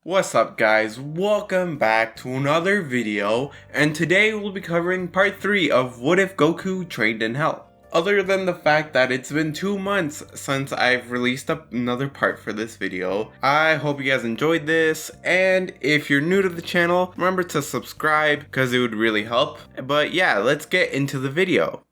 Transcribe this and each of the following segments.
What's up guys, welcome back to another video, and today we'll be covering part 3 of What If Goku Trained in Hell. Other than the fact that it's been 2 months since I've released another part for this video, I hope you guys enjoyed this, and if you're new to the channel, remember to subscribe because it would really help. But yeah, let's get into the video.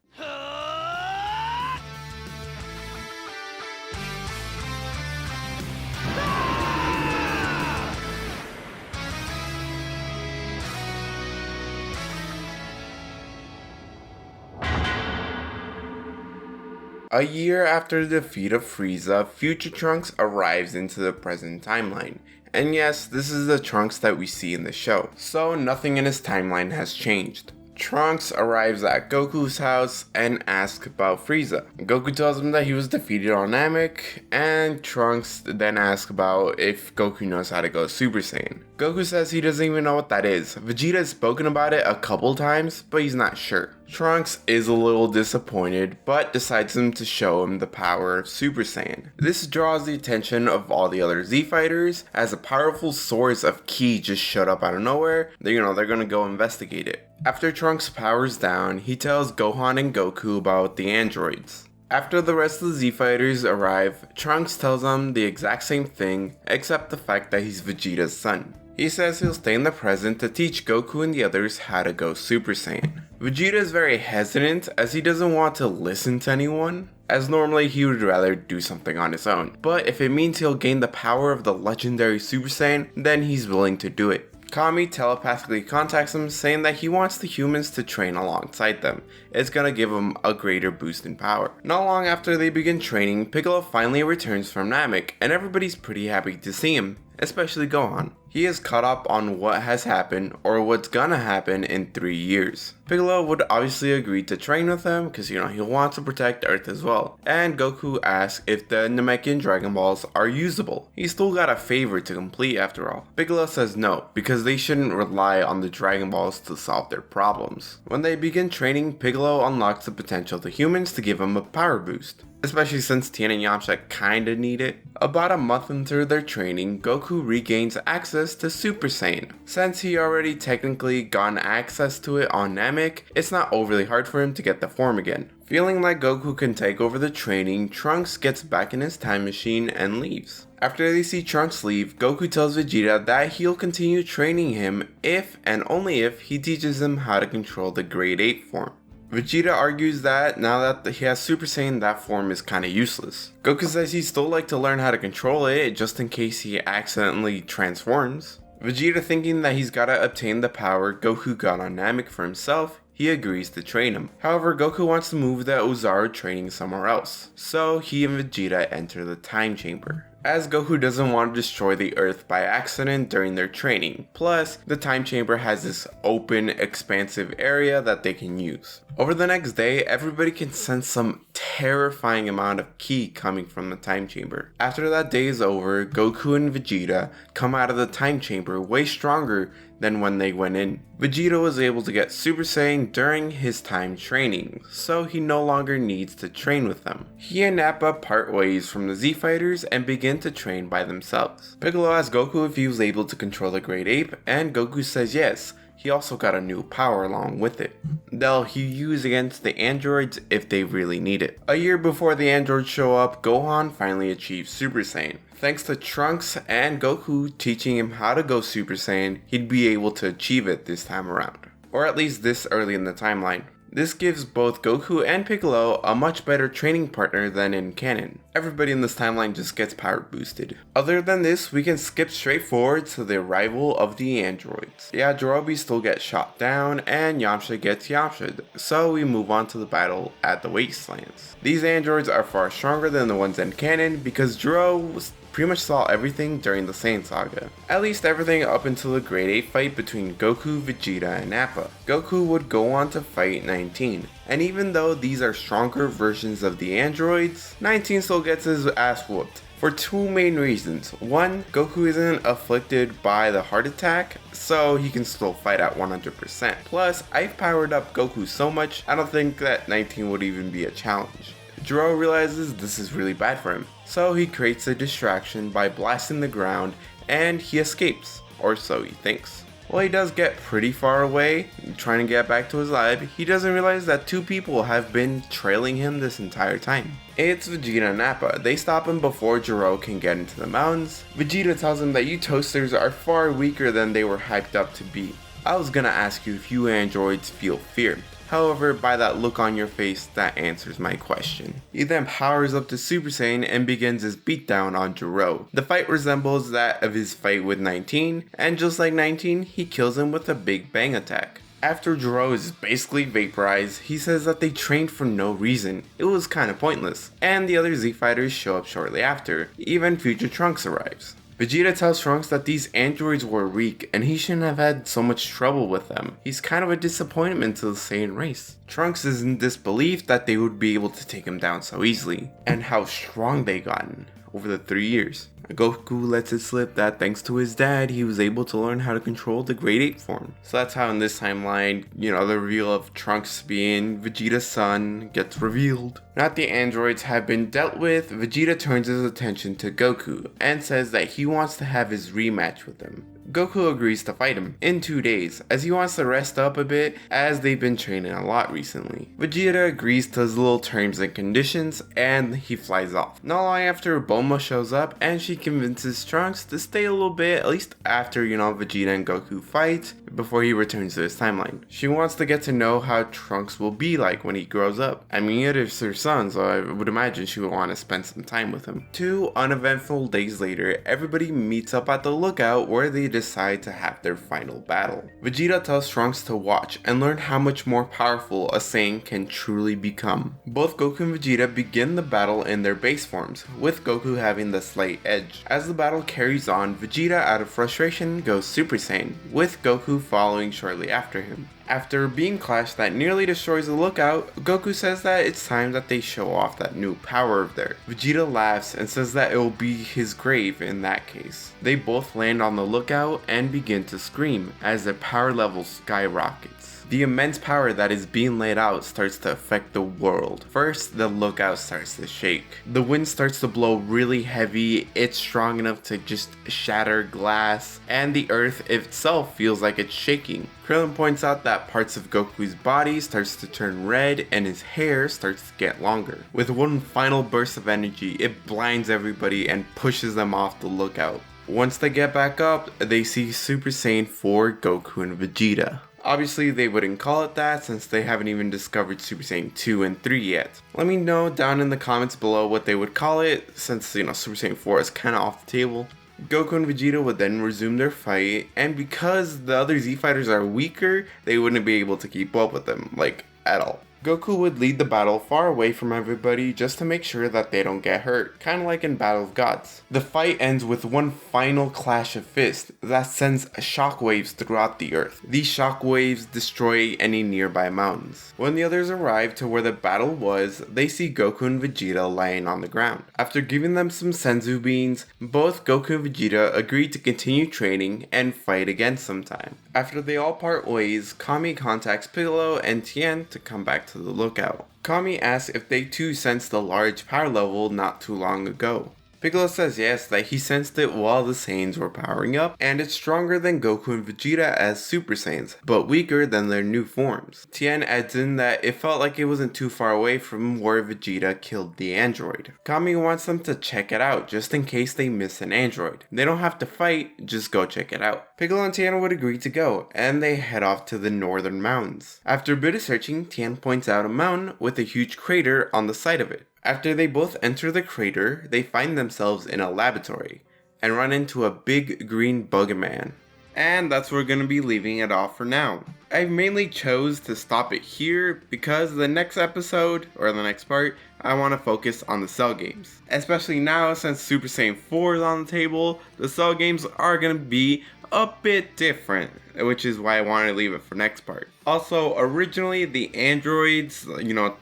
A year after the defeat of Frieza, Future Trunks arrives into the present timeline. And yes, this is the Trunks that we see in the show, so nothing in his timeline has changed. Trunks arrives at Goku's house and asks about Frieza. Goku tells him that he was defeated on Namek, and Trunks then asks about if Goku knows how to go Super Saiyan. Goku says he doesn't even know what that is. Vegeta has spoken about it a couple times, but he's not sure. Trunks is a little disappointed, but decides to show him the power of Super Saiyan. This draws the attention of all the other Z fighters, as a powerful source of ki just showed up out of nowhere. They're gonna go investigate it. After Trunks powers down, he tells Gohan and Goku about the androids. After the rest of the Z fighters arrive, Trunks tells them the exact same thing, except the fact that he's Vegeta's son. He says he'll stay in the present to teach Goku and the others how to go Super Saiyan. Vegeta is very hesitant as he doesn't want to listen to anyone, as normally he would rather do something on his own. But if it means he'll gain the power of the legendary Super Saiyan, then he's willing to do it. Kami telepathically contacts him saying that he wants the humans to train alongside them. It's gonna give him a greater boost in power. Not long after they begin training, Piccolo finally returns from Namek and everybody's pretty happy to see him, especially Gohan. He is caught up on what has happened or what's gonna happen in 3 years. Piccolo would obviously agree to train with him because he'll want to protect Earth as well. And Goku asks if the Namekian Dragon Balls are usable. He's still got a favor to complete after all. Piccolo says no, because they shouldn't rely on the Dragon Balls to solve their problems. When they begin training, Piccolo unlocks the potential to humans to give him a power boost, especially since Tien and Yamcha kinda need it. About a month into their training, Goku regains access to Super Saiyan. Since he already technically gotten access to it on Namek, it's not overly hard for him to get the form again. Feeling like Goku can take over the training, Trunks gets back in his time machine and leaves. After they see Trunks leave, Goku tells Vegeta that he'll continue training him if and only if he teaches him how to control the Grade 8 form. Vegeta argues that now that he has Super Saiyan, that form is kinda useless. Goku says he'd still like to learn how to control it just in case he accidentally transforms. Vegeta, thinking that he's gotta obtain the power Goku got on Namek for himself, he agrees to train him. However, Goku wants to move the Ozaru training somewhere else, so he and Vegeta enter the time chamber, as Goku doesn't want to destroy the Earth by accident during their training. Plus, the time chamber has this open, expansive area that they can use. Over the next day, everybody can sense some terrifying amount of ki coming from the time chamber. After that day is over, Goku and Vegeta come out of the time chamber way stronger than when they went in. Vegeta was able to get Super Saiyan during his time training, so he no longer needs to train with them. He and Nappa part ways from the Z Fighters and begin to train by themselves. Piccolo asks Goku if he was able to control the Great Ape, and Goku says yes. He also got a new power along with it that he'll use against the androids if they really need it. A year before the androids show up, Gohan finally achieves Super Saiyan. Thanks to Trunks and Goku teaching him how to go Super Saiyan, he'd be able to achieve it this time around, or at least this early in the timeline. This gives both Goku and Piccolo a much better training partner than in canon. Everybody in this timeline just gets power boosted. Other than this, we can skip straight forward to the arrival of the androids. The Yajirobe still gets shot down and Yamcha gets Yamcha'd, so we move on to the battle at the Wastelands. These androids are far stronger than the ones in canon because Jiro pretty much saw everything during the Saiyan saga. At least everything up until the Grade 8 fight between Goku, Vegeta, and Nappa. Goku would go on to fight 19, and even though these are stronger versions of the androids, 19 still gets his ass whooped. For 2 main reasons. 1, Goku isn't afflicted by the heart attack, so he can still fight at 100%. Plus, I've powered up Goku so much, I don't think that 19 would even be a challenge. Jiro realizes this is really bad for him, so he creates a distraction by blasting the ground and he escapes, or so he thinks. While he does get pretty far away, trying to get back to his lab, he doesn't realize that two people have been trailing him this entire time. It's Vegeta and Nappa. They stop him before Gero can get into the mountains. Vegeta tells him that you toasters are far weaker than they were hyped up to be. I was gonna ask you if you androids feel fear. However, by that look on your face, that answers my question. He then powers up to Super Saiyan and begins his beatdown on Gero. The fight resembles that of his fight with 19, and just like 19, he kills him with a Big Bang attack. After Gero is basically vaporized, he says that they trained for no reason. It was kinda pointless. And the other Z fighters show up shortly after. Even Future Trunks arrives. Vegeta tells Trunks that these androids were weak and he shouldn't have had so much trouble with them. He's kind of a disappointment to the Saiyan race. Trunks is in disbelief that they would be able to take him down so easily, and how strong they gotten over the 3 years. Goku lets it slip that thanks to his dad, he was able to learn how to control the Grade 8 form. So that's how in this timeline, the reveal of Trunks being Vegeta's son gets revealed. Now that the androids have been dealt with, Vegeta turns his attention to Goku and says that he wants to have his rematch with him. Goku agrees to fight him in 2 days, as he wants to rest up a bit as they've been training a lot recently. Vegeta agrees to his little terms and conditions and he flies off. Not long after, Bulma shows up and she convinces Trunks to stay a little bit, at least after Vegeta and Goku fight, before he returns to his timeline. She wants to get to know how Trunks will be like when he grows up. I mean, it is her son, so I would imagine she would want to spend some time with him. 2 uneventful days later, everybody meets up at the lookout where they decide to have their final battle. Vegeta tells Trunks to watch and learn how much more powerful a Saiyan can truly become. Both Goku and Vegeta begin the battle in their base forms, with Goku having the slight edge. As the battle carries on, Vegeta out of frustration goes Super Saiyan, with Goku following shortly after him. After being clash that nearly destroys the lookout, Goku says that it's time that they show off that new power of theirs. Vegeta laughs and says that it will be his grave in that case. They both land on the lookout and begin to scream as their power level skyrockets. The immense power that is being laid out starts to affect the world. First, the lookout starts to shake. The wind starts to blow really heavy, it's strong enough to just shatter glass, and the earth itself feels like it's shaking. Krillin points out that parts of Goku's body starts to turn red and his hair starts to get longer. With one final burst of energy, it blinds everybody and pushes them off the lookout. Once they get back up, they see Super Saiyan 4 Goku and Vegeta. Obviously, they wouldn't call it that since they haven't even discovered Super Saiyan 2 and 3 yet. Let me know down in the comments below what they would call it, since, Super Saiyan 4 is kinda off the table. Goku and Vegeta would then resume their fight, and because the other Z fighters are weaker, they wouldn't be able to keep up with them, at all. Goku would lead the battle far away from everybody just to make sure that they don't get hurt, kinda like in Battle of Gods. The fight ends with one final clash of fists that sends shockwaves throughout the earth. These shockwaves destroy any nearby mountains. When the others arrive to where the battle was, they see Goku and Vegeta lying on the ground. After giving them some senzu beans, both Goku and Vegeta agree to continue training and fight again sometime. After they all part ways, Kami contacts Piccolo and Tien to come back to the lookout. Kami asks if they too sensed the large power level not too long ago. Piccolo says yes, that he sensed it while the Saiyans were powering up, and it's stronger than Goku and Vegeta as Super Saiyans, but weaker than their new forms. Tien adds in that it felt like it wasn't too far away from where Vegeta killed the android. Kami wants them to check it out, just in case they miss an android. They don't have to fight, just go check it out. Piccolo and Tien would agree to go, and they head off to the northern mountains. After a bit of searching, Tien points out a mountain with a huge crater on the side of it. After they both enter the crater, they find themselves in a laboratory and run into a big green bug man. And that's where we're going to be leaving it off for now. I mainly chose to stop it here because the next episode, or the next part, I want to focus on the Cell games. Especially now since Super Saiyan 4 is on the table, the Cell games are going to be a bit different, which is why I wanted to leave it for next part. Also, originally the androids,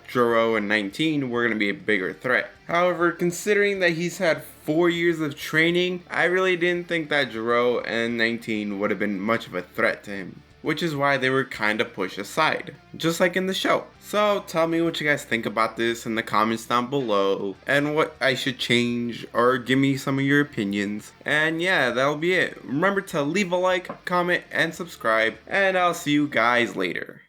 Gero and 19 were going to be a bigger threat. However, considering that he's had 4 years of training, I really didn't think that Gero and 19 would have been much of a threat to him. which is why they were kinda pushed aside, just like in the show. So tell me what you guys think about this in the comments down below, and what I should change, or give me some of your opinions. And yeah, that'll be it. Remember to leave a like, comment, and subscribe, and I'll see you guys later.